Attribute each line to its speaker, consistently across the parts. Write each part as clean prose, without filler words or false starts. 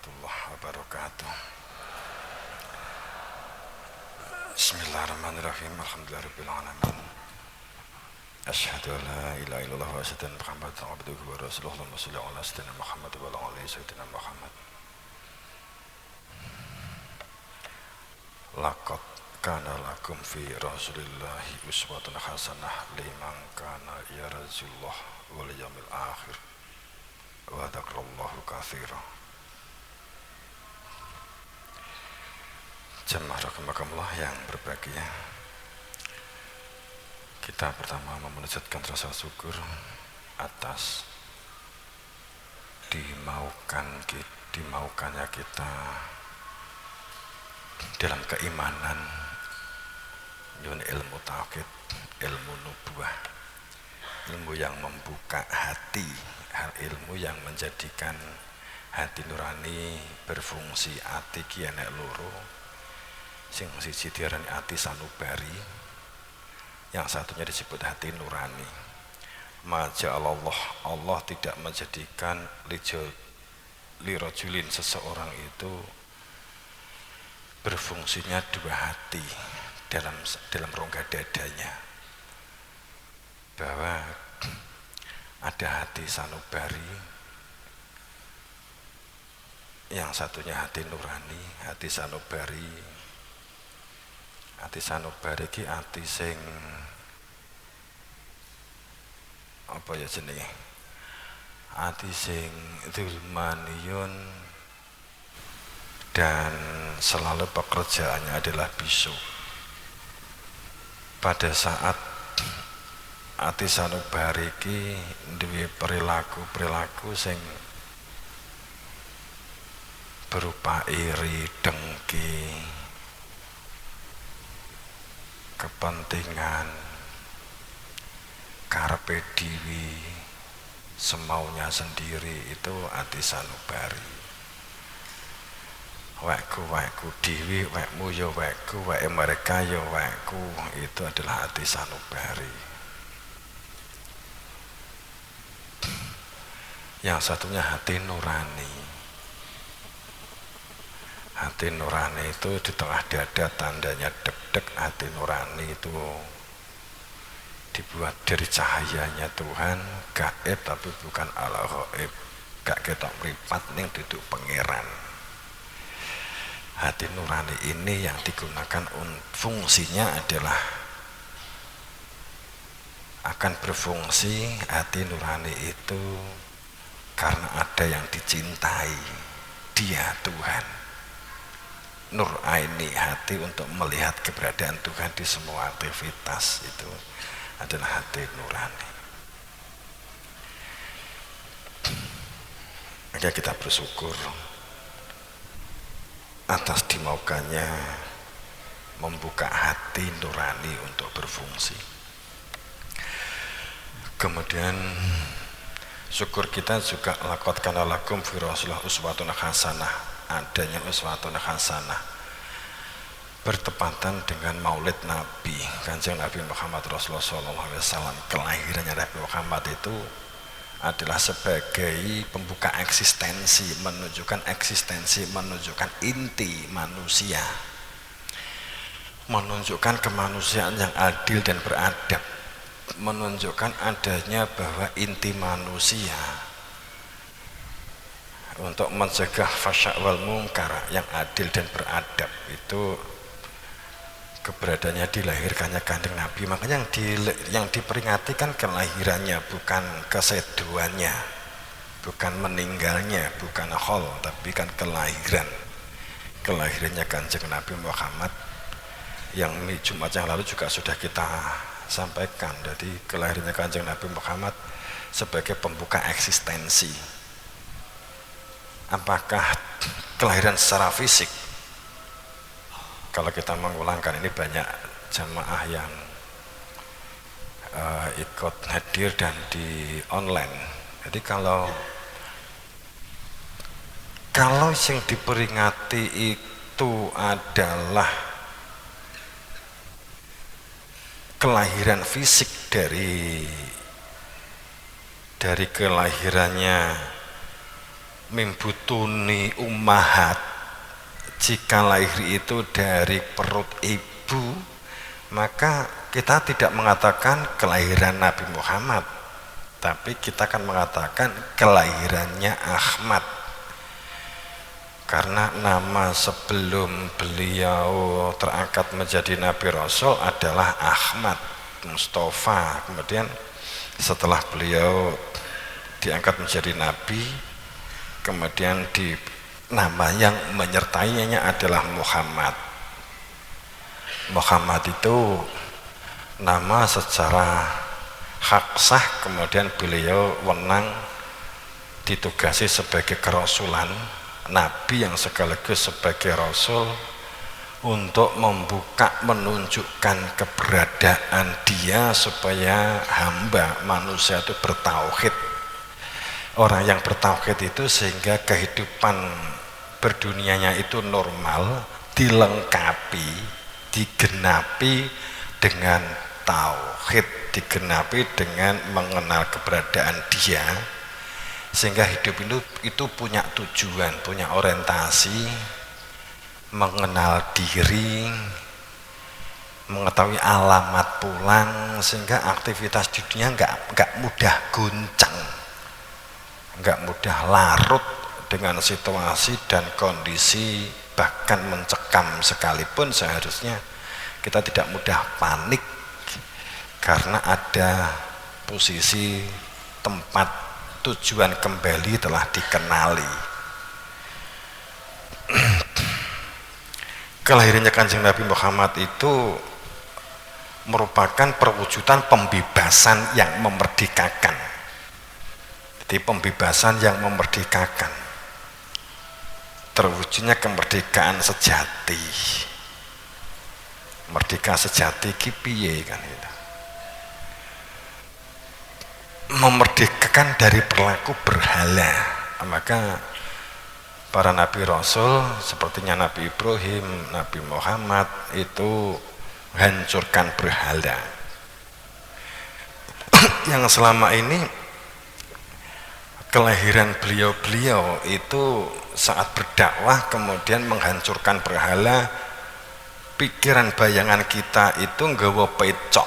Speaker 1: warahmatullahi wabarakatuh. Bismillahirrahmanirrahim. Alhamdulillahirabbil alamin. Asyhadu an la ilaha illallah wa asyhadu anna Muhammadan abduhu wa rasuluhu. Allahumma shalli ala sayyidina Muhammad wa ala ali sayyidina Muhammad. Laqad kana lakum fi Rasulillahi uswatun hasanah liman kana yarjullah wal yawmil akhir wa dzakarallahu katsiran. Jemaah rahimakumullah yang berbahagia, kita pertama memanjatkan rasa syukur atas dimaukannya kita dalam keimanan, ilmu tauhid, ilmu nubuwah, ilmu yang membuka hati, ilmu yang menjadikan hati nurani berfungsi. Ati ki enek loro, sing siji diarani ati sanubari, yang satunya disebut hati nurani. Allah tidak menjadikan lirojulin seseorang itu berfungsinya dua hati dalam rongga dadanya, bahwa ada hati sanubari, yang satunya hati nurani. Hati sanubari ki hati sing apa ya jenenge, hati sing dzulmaniyun dan selalu pekerjaannya adalah bisu. Pada saat hati sanubari ki duwe perilaku sing berupa iri, dengki, kepentingan, karepe dhewe, semaunya sendiri, itu hati sanubari. Wekku dhewe, wekmu ya wekku, weke mereka ya wekku, itu adalah hati sanubari. Yang satunya hati nurani. Hati nurani itu di tengah dada tandanya deg-deg. Hati nurani itu dibuat dari cahayanya Tuhan, gaib tapi bukan ala ghaib, gak ketok mripat ning duduk pangeran. Hati nurani ini yang digunakan fungsinya adalah akan berfungsi. Hati nurani itu karena ada yang dicintai, dia Tuhan. Nur aini, hati untuk melihat keberadaan Tuhan di semua aktivitas, itu adalah hati nurani. Maka kita bersyukur atas dimaukannya membuka hati nurani untuk berfungsi. Kemudian syukur kita juga laqad kana lakum fi Rasulillah uswatun hasanah. Adanya uswatun hasanah bertepatan dengan maulid Nabi, Kanjeng Nabi Muhammad Rasulullah SAW. Kelahirannya Nabi Muhammad itu adalah sebagai pembuka eksistensi, menunjukkan inti manusia, menunjukkan kemanusiaan yang adil dan beradab, menunjukkan adanya bahwa inti manusia untuk mencegah fasya' wal munkar, yang adil dan beradab, itu keberadaannya dilahirkannya Kanjeng Nabi. Makanya yang diperingati kan kelahirannya, bukan keseduannya, bukan meninggalnya, bukan hol, tapi kan kelahirannya Kanjeng Nabi Muhammad, yang Jumat yang lalu juga sudah kita sampaikan. Jadi kelahirannya Kanjeng Nabi Muhammad sebagai pembuka eksistensi. Apakah kelahiran secara fisik? Kalau kita mengulangkan, ini banyak jamaah yang ikut hadir dan di online. Jadi kalau yang diperingati itu adalah kelahiran fisik dari kelahirannya mimbutuni ummahat, jika lahir itu dari perut ibu, maka kita tidak mengatakan kelahiran Nabi Muhammad, tapi kita akan mengatakan kelahirannya Ahmad, karena nama sebelum beliau terangkat menjadi Nabi Rasul adalah Ahmad Mustafa. Kemudian setelah beliau diangkat menjadi Nabi, kemudian nama yang menyertainya adalah Muhammad. Muhammad itu nama secara hak sah, kemudian beliau wenang ditugasi sebagai kerasulan, Nabi yang sekaligus sebagai Rasul, untuk membuka, menunjukkan keberadaan dia supaya hamba manusia itu bertauhid. Orang yang bertauhid itu sehingga kehidupan berdunianya itu normal, dilengkapi, digenapi dengan tauhid, digenapi dengan mengenal keberadaan dia, sehingga hidup itu punya tujuan, punya orientasi, mengenal diri, mengetahui alamat pulang, sehingga aktivitas di dunia nggak mudah goncang, nggak mudah larut dengan situasi dan kondisi, bahkan mencekam sekalipun seharusnya kita tidak mudah panik karena ada posisi tempat tujuan kembali telah dikenali. Kelahirannya Kanjeng Nabi Muhammad itu merupakan perwujudan pembebasan yang memerdekakan. Jadi pembebasan yang memerdekakan, terwujudnya kemerdekaan sejati. Merdeka sejati ki piye kan itu? Memerdekakan dari perilaku berhala. Maka para nabi rasul sepertinya Nabi Ibrahim, Nabi Muhammad itu hancurkan berhala yang selama ini kelahiran beliau itu saat berdakwah kemudian menghancurkan berhala. Pikiran bayangan kita itu nggawa pecok,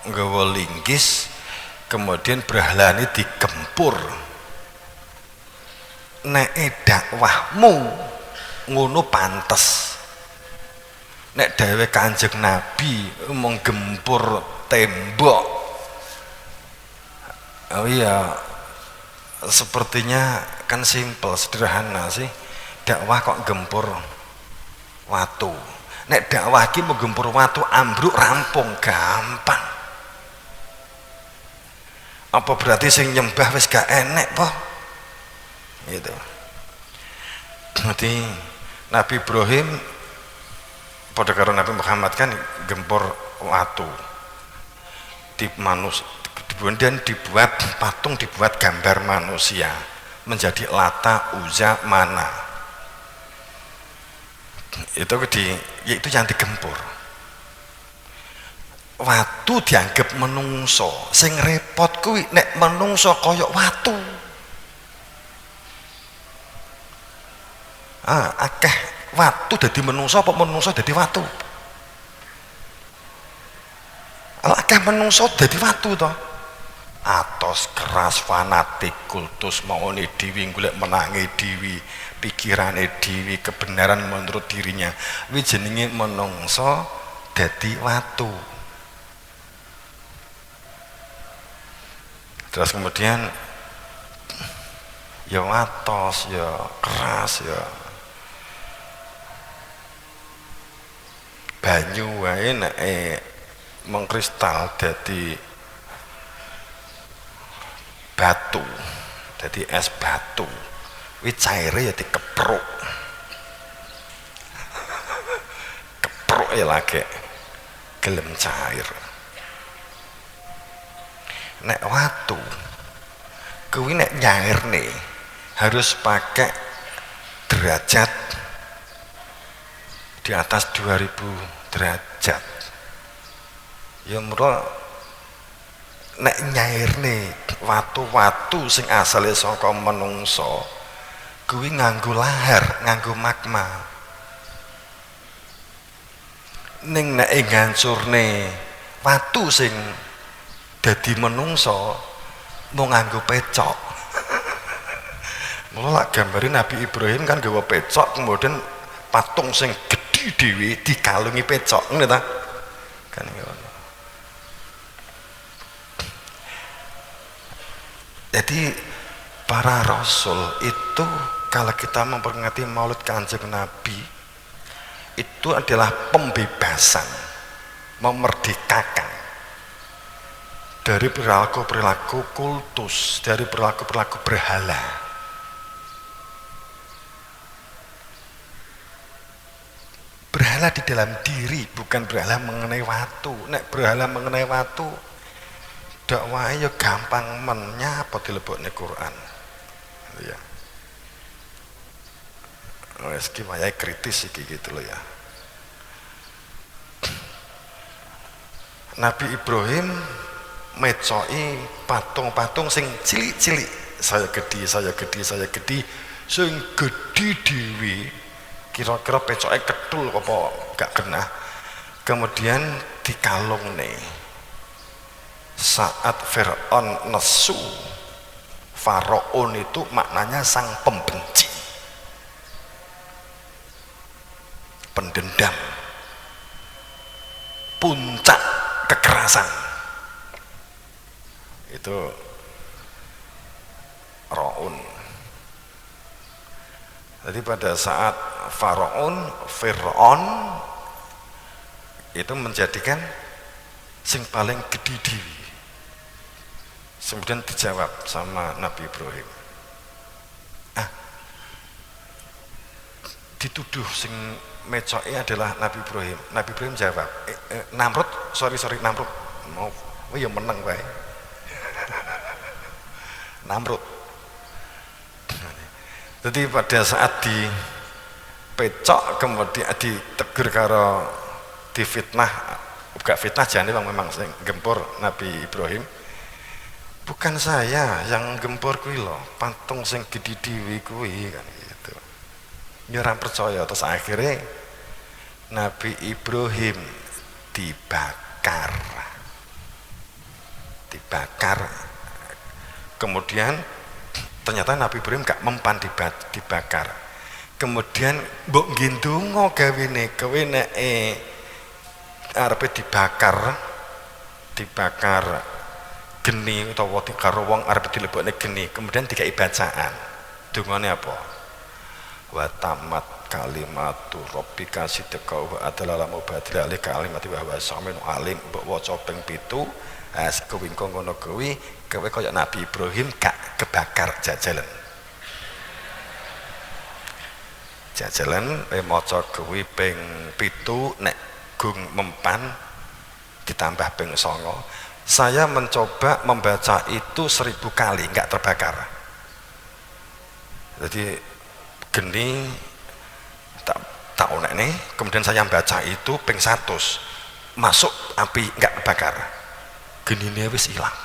Speaker 1: nggawa linggis, kemudian berhala ini digempur. Nek dakwahmu ngono pantes, nek dawuh Kanjeng Nabi menggempur tembok, oh iya, sepertinya kan simpel, sederhana sih. Dakwah kok gempur watu. Nek dakwah iki menggempur watu ambruk rampung gampang. Apa berarti sing nyembah wis gak enek po? Gitu. Jadi Nabi Ibrahim pada karo Nabi Muhammad kan gempur watu di manus, kemudian dibuat patung, dibuat gambar manusia menjadi Lata, Uzza, Mana. Itu yang digempur. Watu dianggap menungso, sing repot kuwi nek menungso koyok watu. Akeh watu dadi menungso apa menungso dadi watu? Akeh menungso dadi watu to. Atos keras fanatik kultus maune dewi, golek menangi dewi, pikirane dewi, kebenaran menurut dirinya. Kuwi jenenge menungso dadi watu. Terus kemudian ya watos, ya keras, ya banyu wae nek mengkristal dadi batu, jadi es batu, wih cairnya ya dikepruk, kepruk ya lagi, gelem cair. Nek watu, kuwi nek nyair nih harus pakai derajat di atas 2000 derajat. Ya menurut nek nyair nih watu-watu sing asale saka menungso kuwi nganggo lahar, nganggo magma. Ning nek ngancurne watu sing dadi menungso mau nganggo pecok. Mula lak gambare Nabi Ibrahim kan gawa pecok, kemudian patung sing gedhi dhewe dikalungi pecok, ngene ta? Kan ngono. Jadi para rasul itu kalau kita memperingati Maulid Kanjeng Nabi itu adalah pembebasan, memerdekakan dari perilaku-perilaku kultus, dari perilaku-perilaku berhala. Berhala di dalam diri, bukan berhala mengenai watu. Nek berhala mengenai watu, dakwah ya gampang menyapa dilebokne Quran. Ya. Wes ki wayahe kritis iki gitu loh ya. Nabi Ibrahim mecoki patung-patung sing cilik-cilik, saya gede sing gede dhewe kira-kira pecoke ketul apa gak kena, kemudian dikalungne. Saat Fir'aun nesu, Faraon itu maknanya sang pembenci, pendendam, puncak kekerasan. Itu Raun. Jadi pada saat Fir'aun itu menjadikan sing paling gede dhewe. Kemudian dijawab sama Nabi Ibrahim. Dituduh sing mecoke adalah Nabi Ibrahim. Nabi Ibrahim jawab, Namrud, sorry Namrud. Mau ya menang wae. Namrud. Jadi pada saat dipecok kemudian ditegur karo difitnah, gak fitnah jane memang sing gempur Nabi Ibrahim. Bukan saya yang gempur kuwi lho, patung sing gede dhewe kuwi kan gitu. Ya ora percaya, terus akhirnya Nabi Ibrahim dibakar. Kemudian ternyata Nabi Ibrahim gak mempan dibakar. Kemudian mbok nggendonga gawene kowe nek arepe dibakar geni utawa karo wong arep dilebokne geni, kemudian dikai bacaan. Dungane apa? Wa tamat kalimatu rabbika sidqa wa adala mubadila li kalimati wa huwa samin alim. Mbok waca ping 7, kuwi ngono kuwi kowe kaya Nabi Ibrahim gak kebakar jajalan. Jajalan maca kuwi ping 7 nek gung mempan ditambah ping 9. Saya mencoba membaca itu 1000 kali nggak terbakar. Jadi geni tak onek nih, kemudian saya baca itu ping 100 masuk api nggak terbakar. Genine wis hilang.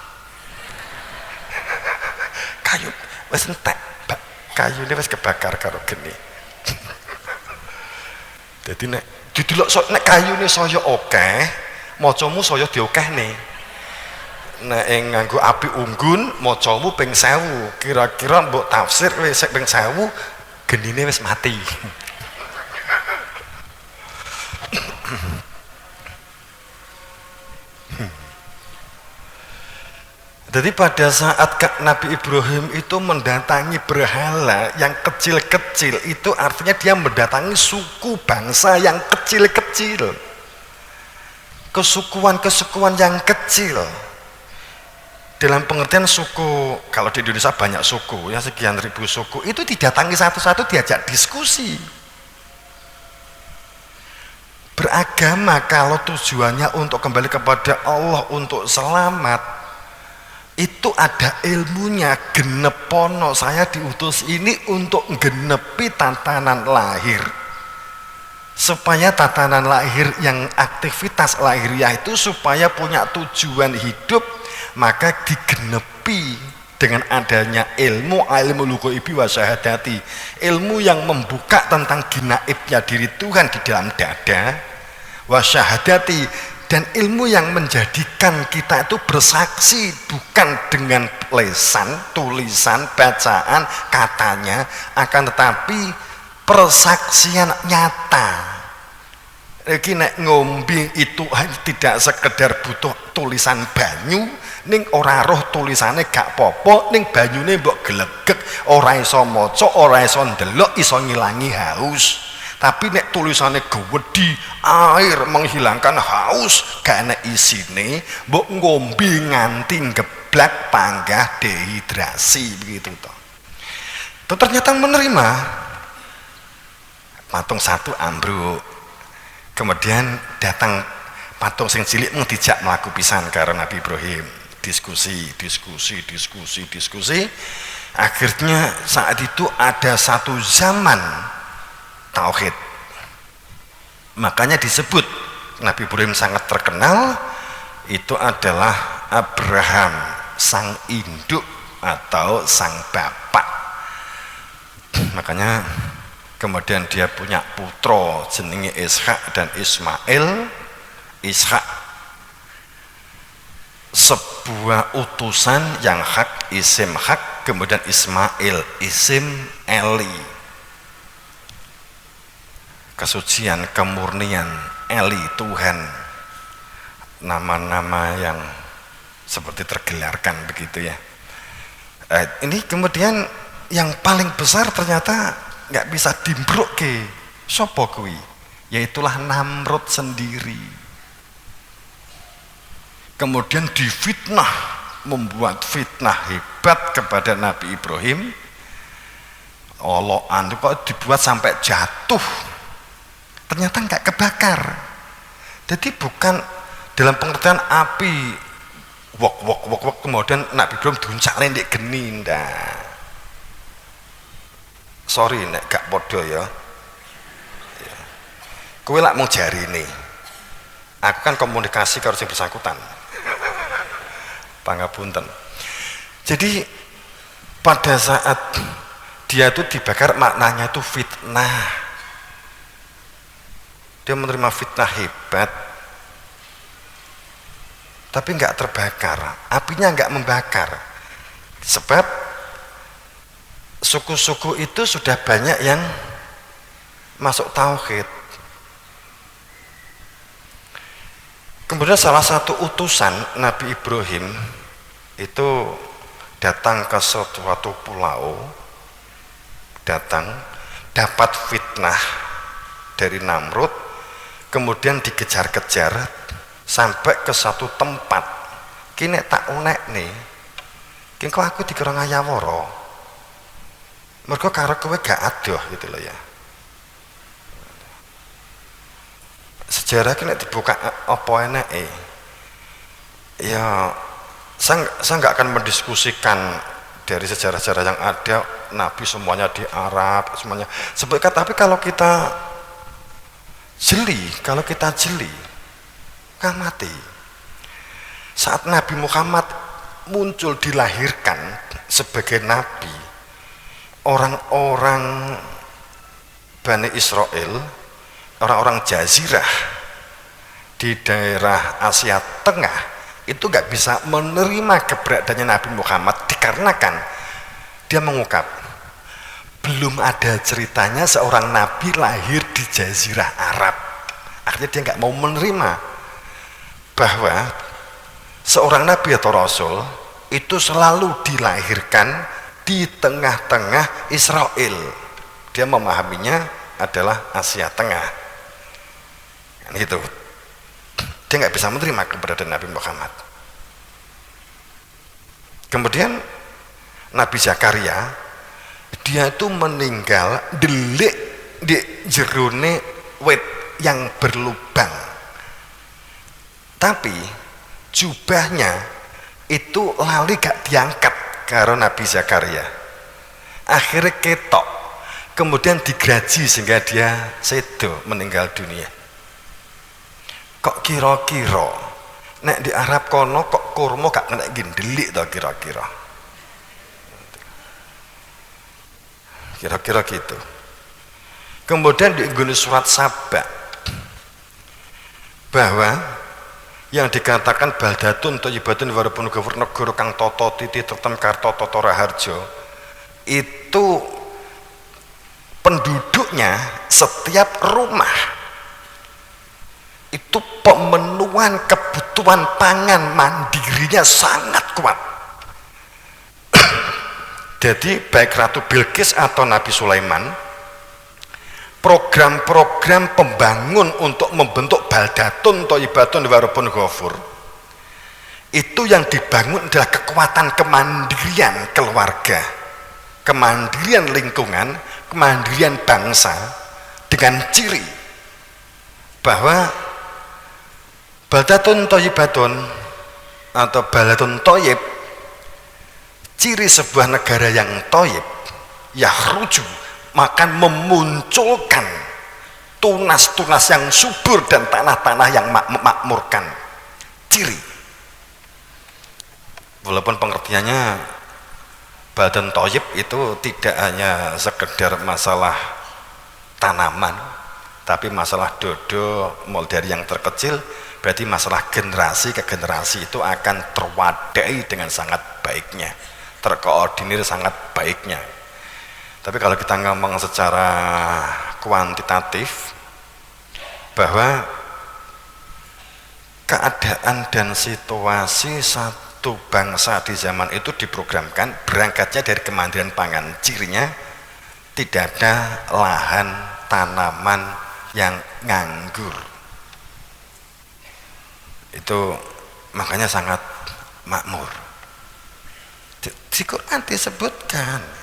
Speaker 1: Kayu wis entek, kayune wis kebakar karo geni. Jadi nek didelok nek kayune saya akeh, macamu saya diokehne. Nek nganggo api unggun macamu ping 1000, kira-kira mbok tafsir wis ping 1000 genine wis mati. Jadi pada saat Nabi Ibrahim itu mendatangi berhala yang kecil-kecil, itu artinya dia mendatangi suku bangsa yang kecil-kecil, kesukuan-kesukuan yang kecil. Dalam pengertian suku, kalau di Indonesia banyak suku, ya sekian ribu suku, itu didatangi satu-satu, diajak diskusi. Beragama kalau tujuannya untuk kembali kepada Allah, untuk selamat, itu ada ilmunya. Genepono, saya diutus ini untuk genepi tatanan lahir, supaya tatanan lahir yang aktivitas lahiriah itu supaya punya tujuan hidup, maka digenepi dengan adanya ilmu lughaibi wa syahadati, ilmu yang membuka tentang ginaibnya diri Tuhan di dalam dada, wa syahadati, dan ilmu yang menjadikan kita itu bersaksi bukan dengan lesan, tulisan, bacaan, katanya, akan tetapi persaksian nyata. Iki nek ngombe itu tidak sekedar butuh tulisan banyu, ning ora roh tulisane gak popo, ning banyune mbok glegek, ora iso maca, ora iso ndelok, iso ngilangi haus. Tapi nek tulisane gewedi, air menghilangkan haus, gak enek isine, mbok ngombe nganti geblak panggah dehidrasi begitu toh. Itu ternyata menerima. Patung satu ambruk. Kemudian datang patung sing cilik mung dijak mlaku pisan karo Nabi Ibrahim. Diskusi. Akhirnya saat itu ada satu zaman tauhid. Makanya disebut Nabi Ibrahim sangat terkenal itu adalah Abraham, sang induk atau sang bapak. Makanya kemudian dia punya putra jenenge Ishak dan Ismail. Ishak sebuah utusan yang hak, isim hak, kemudian Ismail isim Eli, kesucian, kemurnian, Eli Tuhan, nama-nama yang seperti tergelarkan begitu ya. Ini kemudian yang paling besar ternyata nggak bisa dimbroke sapa kuwi, yaitulah Namrud sendiri. Kemudian difitnah, membuat fitnah hebat kepada Nabi Ibrahim. Oloan kok dibuat sampai jatuh, ternyata nggak kebakar. Jadi bukan dalam pengertian api wok kemudian Nabi Ibrahim duncakne ndek geni ndak. Sorry nek gak podo ya. Kowe lak mung jarine. Aku kan komunikasi karo sing bersangkutan. Pangapunten. Jadi pada saat dia itu dibakar, maknanya itu fitnah. Dia menerima fitnah hebat. Tapi nggak terbakar, apinya nggak membakar. Sebab suku-suku itu sudah banyak yang masuk tauhid. Kemudian salah satu utusan Nabi Ibrahim itu datang ke suatu pulau, dapat fitnah dari Namrud, kemudian dikejar-kejar sampai ke satu tempat. Kini tak unek nih, kini kok aku dikira ngayawara. Mergo karo kowe gak adoh gitu loh ya. Sejarah kena dibuka apa enake. Ya saya nggak akan mendiskusikan dari sejarah-sejarah yang ada, Nabi semuanya di Arab semuanya. Sebutkan, tapi kalau kita jeli kan mati. Saat Nabi Muhammad muncul dilahirkan sebagai nabi, orang-orang Bani Israel, orang-orang Jazirah di daerah Asia Tengah itu gak bisa menerima keberadaannya Nabi Muhammad dikarenakan dia mengungkap belum ada ceritanya seorang nabi lahir di Jazirah Arab. Akhirnya dia gak mau menerima bahwa seorang nabi atau rasul itu selalu dilahirkan di tengah-tengah Israel. Dia memahaminya adalah Asia Tengah. Kan gitu. Dia nggak bisa menerima keberadaan Nabi Muhammad. Kemudian Nabi Zakaria, dia itu meninggal delik di jerone wit yang berlubang. Tapi jubahnya itu lali gak diangkat karo Nabi Zakaria. Akhirnya ketok, kemudian digraji sehingga dia sedo meninggal dunia. Kok kira-kira nek di Arab kono kok kurma gak kena gindelik to kira-kira. kira-kira gitu. Kemudian di surat Saba bahwa yang dikatakan baldatun thayyibatun warabun ghafur negara kang tata titi tetem karta tata raharja itu penduduknya setiap rumah itu pemenuhan kebutuhan pangan mandirinya sangat kuat. Jadi baik Ratu Bilqis atau Nabi Sulaiman, program-program pembangun untuk membentuk baldatun thayyibatun warabun ghafur itu yang dibangun adalah kekuatan kemandirian keluarga, kemandirian lingkungan, kemandirian bangsa, dengan ciri bahwa baldatun thayyibatun atau baladun thayyib, ciri sebuah negara yang thayyib yahruju, maka memunculkan tunas-tunas yang subur dan tanah-tanah yang memakmurkan. Ciri, walaupun pengertiannya badan thayyib itu tidak hanya sekedar masalah tanaman, tapi masalah dodo mulai dari yang terkecil, berarti masalah generasi ke generasi itu akan terwadai dengan sangat baiknya, terkoordinir sangat baiknya. Tapi kalau kita ngomong secara kuantitatif bahwa keadaan dan situasi satu bangsa di zaman itu diprogramkan berangkatnya dari kemandirian pangan. Cirinya tidak ada lahan tanaman yang nganggur. Itu makanya sangat makmur. Di Quran disebutkan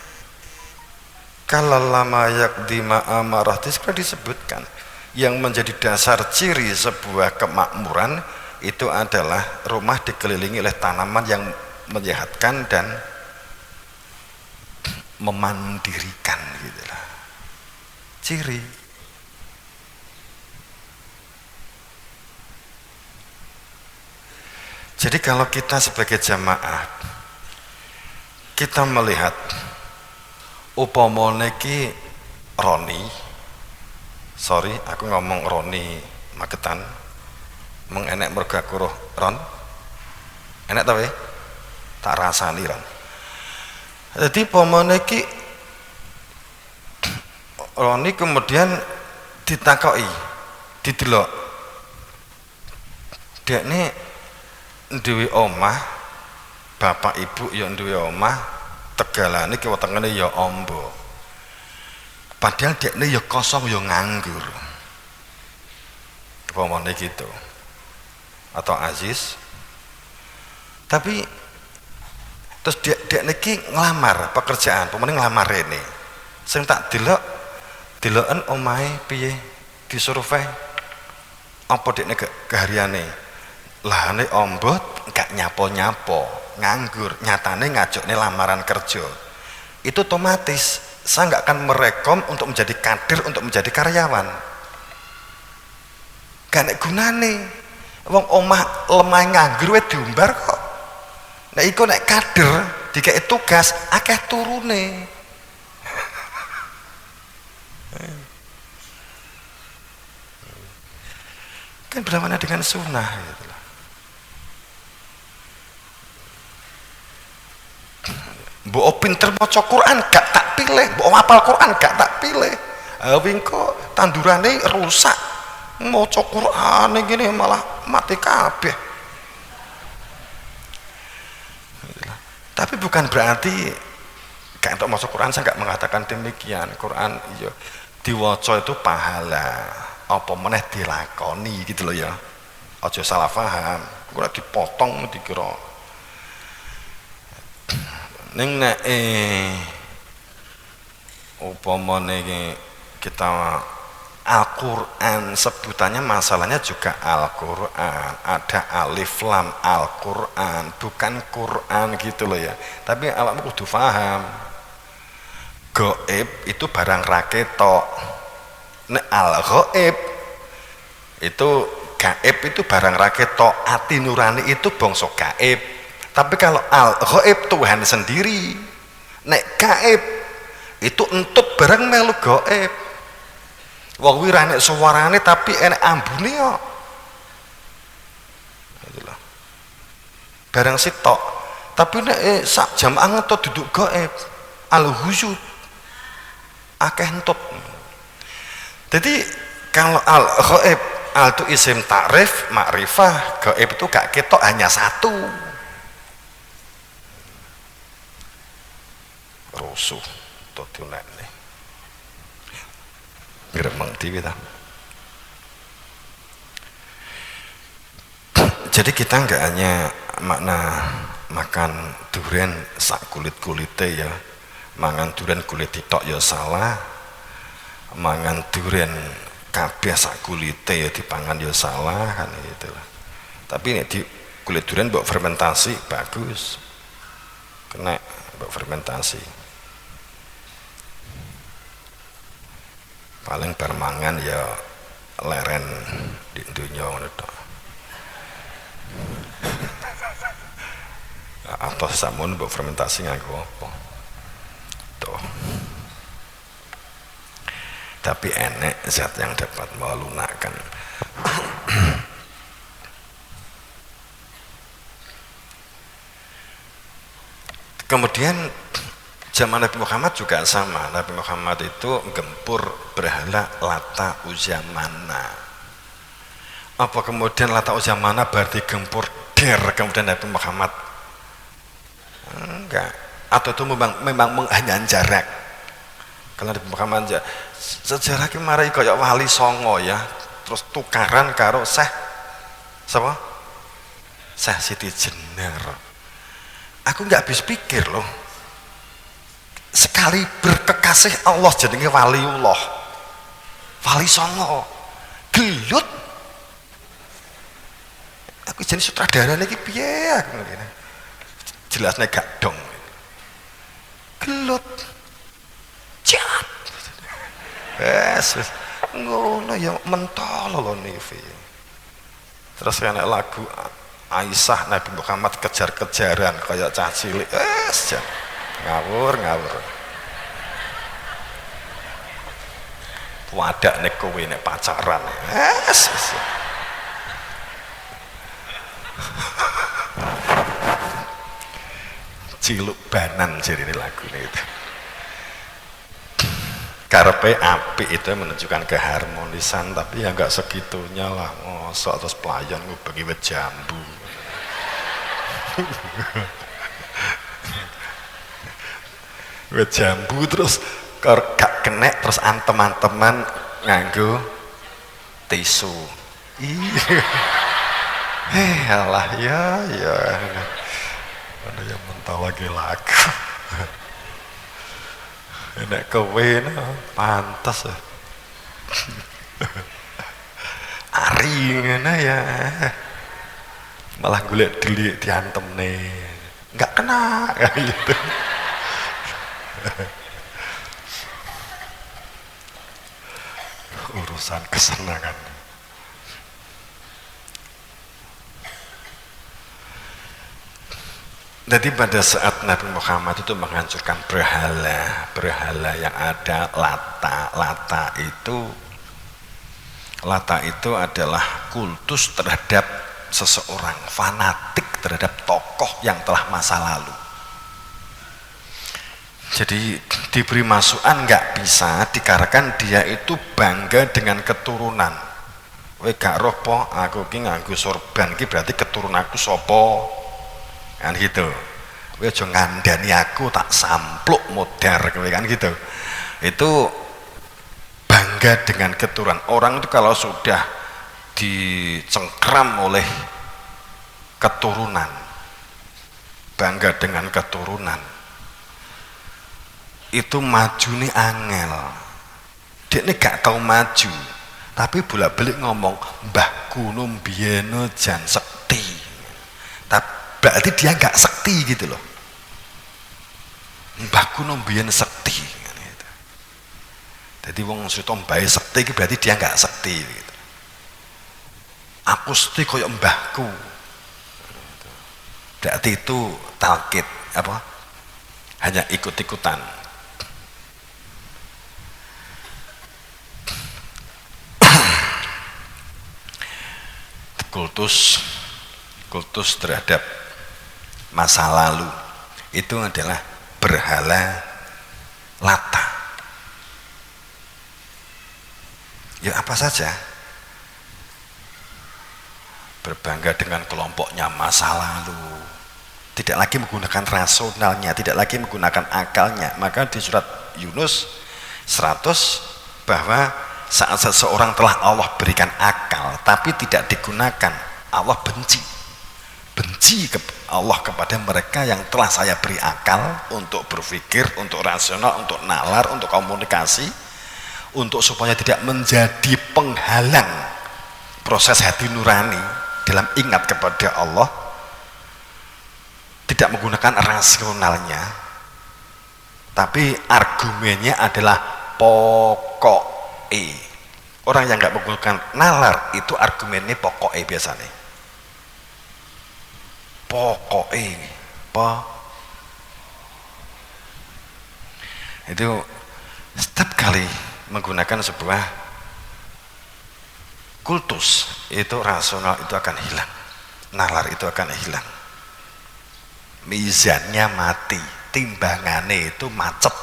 Speaker 1: kalau lama yakdi ma'amarah disebutkan yang menjadi dasar ciri sebuah kemakmuran itu adalah rumah dikelilingi oleh tanaman yang menyehatkan dan memandirikan gitulah. Ciri. Jadi kalau kita sebagai jamaah kita melihat upamane ki Roni, sorry aku ngomong Roni Magetan, mengenek merga kuruh Ron, enek tau ya, tak rasani Ron. Jadi upamane ki Roni kemudian ditakoi, didelok, dek ini duwe omah, bapak ibu yang duwe omah, tegalane ki wetengene ya ombo. Padahal dekne ya kosong ya nganggur. Pemone gitu. Atau Aziz. Tapi terus dekne ki ngelamar pekerjaan, pemone ngelamar rene. Sing tak deloken omahe piye disurvei. Apa dekne kehariane? Lahane ombo gak nyapo-nyapo. Nganggur, nyatane ngajaknya lamaran kerja, itu otomatis saya nggak akan merekom untuk menjadi kader, untuk menjadi karyawan. Gak nek gunane wong omah lemah nganggur wae diumbar kok. Nek iku nek kader dikei tugas akeh turune. Kan berlawanan dengan sunnah gitu. Mbok pinter maca Quran gak tak pilih, mbok hafal Quran gak tak pilih. Wingko tandurane rusak. Maca Quran ngene malah mati kabeh. Tapi bukan berarti gak untuk maca Quran saya gak mengatakan demikian. Quran iya diwaca itu pahala. Apa meneh dilakoni gitu loh ya. Aja salah paham. Ora dipotong dikira ning nek upamane kita Al-Quran sebutannya masalahnya juga Al-Quran, ada alif lam Al-Quran, bukan Quran gitu loh ya. Tapi awakmu kudu paham gaib itu barang raketok, nek al-ghaib itu gaib itu barang raketok, ati nurani itu bangsa gaib. Tapi kalau al-ghaib Tuhan sendiri, nek gaib itu entut bareng melu gaib. Wong kuwi ra nek suarane tapi enek ambune kok. Gitu loh. Bareng sitok. Tapi nek sak jamaah ngetut duduk gaib. Al-husyud. Akeh entut. Jadi kalau al-ghaib itu isim ta'rif, makrifah, gaib itu gak ketok hanya satu. Rusuh tutunan nih. Gremeng dewi ta. Jadi kita nggak hanya makna makan durian sak kulit-kulite ya, mangan durian kulit tok ya salah, mangan durian kabeh sak kulite ya dipangan ya salah kan gitu lah. Tapi nek di kulit durian mbok fermentasi bagus. Kena mbok fermentasi. Paling bar mangan ya leren di dunia ngono tok. Atau samun mbok fermentasi nganggo apa? Tuh. Tapi enek zat yang dapat melunakkan. Kemudian zaman Nabi Muhammad juga sama. Nabi Muhammad itu gempur berhala Lata Uzza Manah. Apa kemudian Lata Uzza Manah berarti gempur der kemudian Nabi Muhammad? Enggak. Atau itu memang hanya jarak. Kalau Nabi Muhammad aja sejarah ki marai kaya wali songo ya, terus tukaran karo Syekh siapa? Syekh Siti Jenar. Aku nggak habis pikir loh, sekali berkekasih Allah jenenge waliullah, wali songo gelut. Aku jadi sutradara nih piye aku ngene, jelasnya gak dong gelut cat. Yes, ngono ya mentol lho niku. Terus ana lagu Aisyah Nabi Muhammad kejar-kejaran kayak cah cilik. Yes, ngawur. Wadak nek kowe nek pacaran. Yes. Ciluk banan jadi lagu itu. Karepe apik itu menunjukkan keharmonisan, tapi ya nggak segitunya lah. Mosok terus pelayan ngubengi wit jambu. Wit jambu terus gak kenek terus antem-anteman nganggo tisu. Alah ya. Ada yang mentah lagi lagu. Nek kowe pantas ya. Ari ngene ya. Malah golek delik diantemne. Enggak kena gitu. Urusan kesenangan. Jadi pada saat Nabi Muhammad itu menghancurkan berhala yang ada Lata itu adalah kultus terhadap seseorang, fanatik terhadap tokoh yang telah masa lalu. Jadi diberi masukan nggak bisa dikarenakan dia itu bangga dengan keturunan. Kowe gak roh po, aku ki nganggo sorban ki berarti keturunanku sopo. Kan gitu. Kowe aja ngandani aku tak sampluk modar kowe kan gitu. Itu bangga dengan keturunan. Orang itu kalau sudah dicengkram oleh keturunan, bangga dengan keturunan, itu maju nih angel. Dia ini gak tahu maju, tapi bolak-balik ngomong mbahku numbieno jan sekti. Tapi berarti dia nggak sekti gitu loh. Mbahku nombien sekti gitu. Jadi wong suto mbahe sekti berarti dia nggak sekti gitu. Aku sekti koyo mbahku. Berarti itu talkit apa? Hanya ikut-ikutan. kultus terhadap masa lalu itu adalah berhala Lata. Ya apa saja, berbangga dengan kelompoknya masa lalu, tidak lagi menggunakan rasionalnya, tidak lagi menggunakan akalnya. Maka di surat Yunus 100 bahwa saat seseorang telah Allah berikan akal tapi tidak digunakan, Allah benci Allah kepada mereka yang telah saya beri akal untuk berpikir, untuk rasional, untuk nalar, untuk komunikasi, untuk supaya tidak menjadi penghalang proses hati nurani dalam ingat kepada Allah, tidak menggunakan rasionalnya, tapi argumennya adalah pokok. Orang yang nggak menggunakan nalar itu argumennya pokok biasanya. Pokok itu setiap kali menggunakan sebuah kultus itu rasional itu akan hilang, nalar itu akan hilang, mizannya mati, timbangannya itu macet.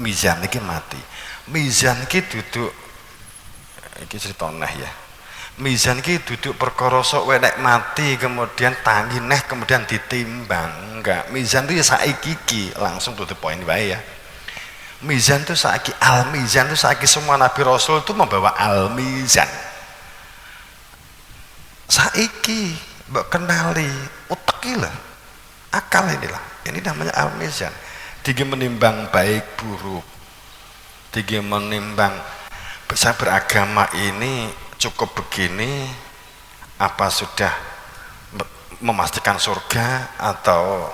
Speaker 1: Mizan ini mati. Mizan ini duduk ini cerita nah ya. Mizan ini duduk perkara sok wenek mati kemudian tangi neh kemudian ditimbang. Enggak, mizan itu saiki langsung to the point wae ya. Mizan itu saiki al-mizan itu saiki semua nabi rasul itu membawa al-mizan. Saiki mbok kenali utek lah. Akal inilah. Ini namanya al-mizan. Tiga menimbang baik buruk, tiga menimbang saya beragama ini cukup begini, apa sudah memastikan surga atau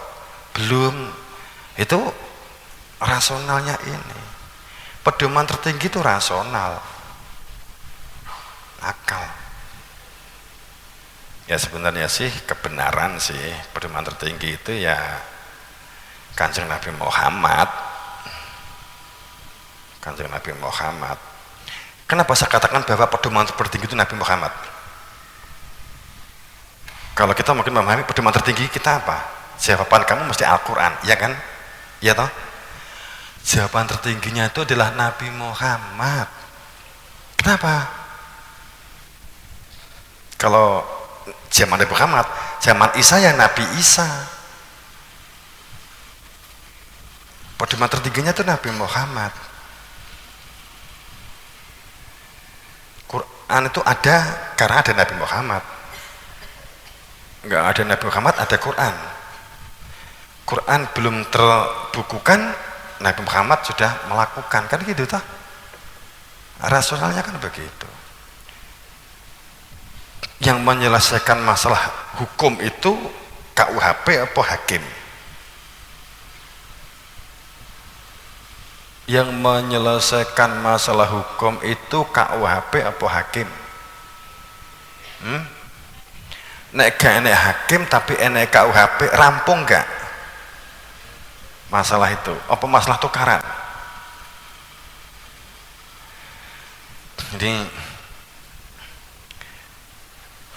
Speaker 1: belum, itu rasionalnya ini. Pedoman tertinggi itu rasional, akal. Ya sebenarnya sih kebenaran sih pedoman tertinggi itu ya Kanjeng Nabi Muhammad. Kanjeng Nabi Muhammad. Kenapa saya katakan bahwa pedoman tertinggi itu Nabi Muhammad? Kalau kita mungkin memahami pedoman tertinggi kita apa? Jawaban kamu mesti Al-Quran, ya kan? Ya toh? Jawaban tertingginya itu adalah Nabi Muhammad. Kenapa? Kalau zaman Nabi Muhammad, zaman Isa ya Nabi Isa. Pedoman tertingginya itu Nabi Muhammad. Quran itu ada karena ada Nabi Muhammad. Enggak ada Nabi Muhammad, ada Quran. Quran belum terbukukan, Nabi Muhammad sudah melakukan, kan gitu toh. Rasionalnya kan begitu. Yang menyelesaikan masalah hukum itu KUHP apa hakim? Yang menyelesaikan masalah hukum itu KUHP apa hakim? Nek gak enek hakim tapi enek KUHP, rampung gak masalah itu? Apa masalah tukaran? Jadi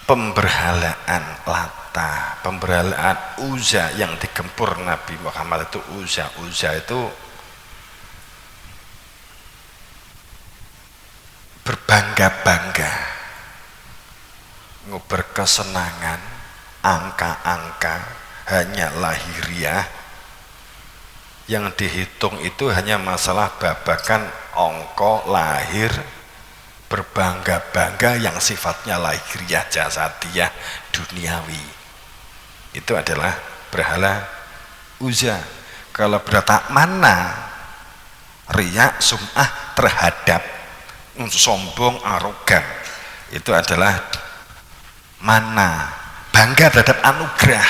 Speaker 1: pemberhalaan Lata, pemberhalaan Uzza yang digempur Nabi Muhammad itu Uzza itu berbangga-bangga, berkesenangan, angka-angka hanya lahiriah, yang dihitung itu hanya masalah babakan ongko lahir, berbangga-bangga yang sifatnya lahiriah, jasadiyah, duniawi. Itu adalah berhala Uzza. Kalau berata mana riya, sum'ah terhadap sombong, arogan, itu adalah mana bangga terhadap anugerah,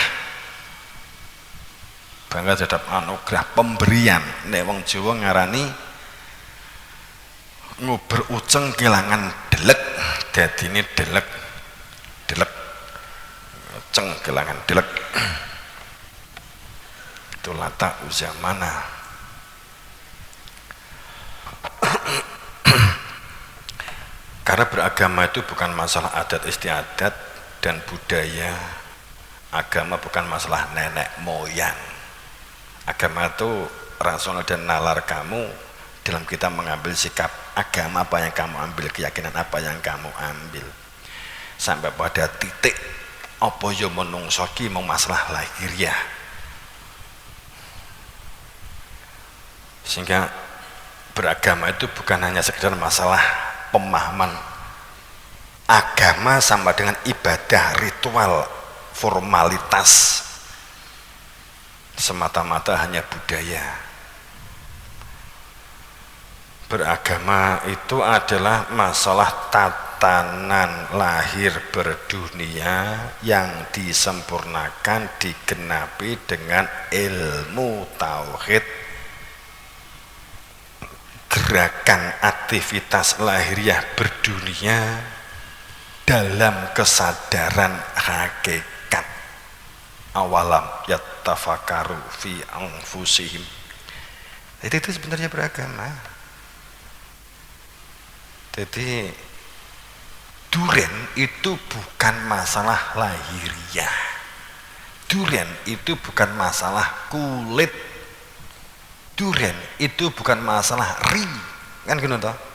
Speaker 1: bangga terhadap anugerah pemberian. Nek wong Jawa ngarani nguber uceng kelangan delek, dadine delek uceng kelangan delek. Itu Lata Uzza mana. Karena beragama itu bukan masalah adat istiadat dan budaya. Agama bukan masalah nenek moyang. Agama itu rasional dan nalar kamu dalam kita mengambil sikap agama apa yang kamu ambil, keyakinan apa yang kamu ambil, sampai pada titik apa yo menungso ki mau masalah lahiriah. Sehingga beragama itu bukan hanya sekedar masalah pemahaman agama sama dengan ibadah, ritual, formalitas, semata-mata hanya budaya. Beragama itu adalah masalah tatanan lahir berdunia yang disempurnakan, digenapi dengan ilmu tauhid, gerakan aktivitas lahiriah berdunia dalam kesadaran hakikat. Awalam yattafakaru fi anfusihim. Jadi itu sebenarnya beragama. Jadi duren itu bukan masalah lahiriah. Duren itu bukan masalah kulit. Duren itu bukan masalah ri. Kan gitu toh?